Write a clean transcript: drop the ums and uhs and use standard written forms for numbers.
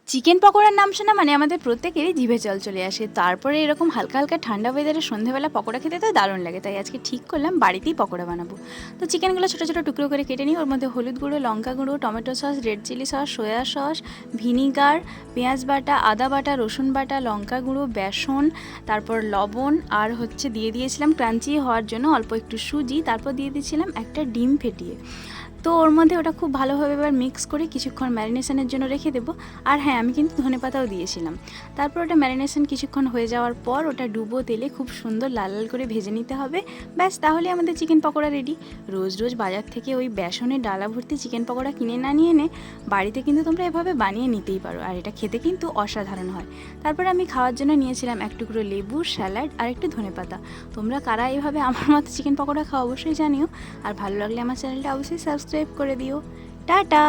Chicken পকোড়ার নাম শোনা মানে আমাদের প্রত্যেকেরই জিভে জল চলে আসে। তারপরে এরকম হালকা হালকা ঠান্ডা ওয়েদারে সন্ধ্যেবেলা পকোড়া খেতে তো দারুণ লাগে, তাই আজকে ঠিক করলাম বাড়িতেই পকোড়া বানাবো। তো চিকেনগুলো ছোটো ছোটো টুকরো করে কেটে নিই। ওর মধ্যে হলুদ গুঁড়ো, লঙ্কা গুঁড়ো, tomato sauce, red chilli sauce, soya sauce, vinegar, পেঁয়াজ বাটা, আদা বাটা, রসুন বাটা, লঙ্কা গুঁড়ো, বেসন, তারপর লবণ, আর দিয়ে দিয়েছিলাম ক্রাঞ্চি হওয়ার জন্য অল্প একটু সুজি, তারপর দিয়ে দিয়েছিলাম একটা ডিম ফেটিয়ে। তো ওর মধ্যে ওটা খুব ভালোভাবে এবার মিক্স করে কিছুক্ষণ ম্যারিনেশনের জন্য রেখে দেবো। আর হ্যাঁ, আমি কিন্তু ধনেপাতাও দিয়েছিলাম। তারপর ওটা ম্যারিনেশন কিছুক্ষণ হয়ে যাওয়ার পর ওটা ডুবো তেলে খুব সুন্দর লাল লাল করে ভেজে নিতে হবে। ব্যাস, তাহলে আমাদের চিকেন পকোড়া রেডি। রোজ রোজ বাজার থেকে ওই বেসনের ডালা ভর্তি চিকেন পকোড়া কিনে না নিয়ে এনে বাড়িতে কিন্তু তোমরা এভাবে বানিয়ে নিতেই পারো, আর এটা খেতে কিন্তু অসাধারণ হয়। তারপর আমি খাওয়ার জন্য নিয়েছিলাম এক টুকরো লেবু, স্যালাড আর একটু ধনেপাতা। তোমরা কারা এইভাবে আমার মতো চিকেন পকোড়া খাও অবশ্যই জানিও। আর ভালো লাগলে আমার চ্যানেলটা অবশ্যই সাবস্ক্রাইব করে দিও। টাটা।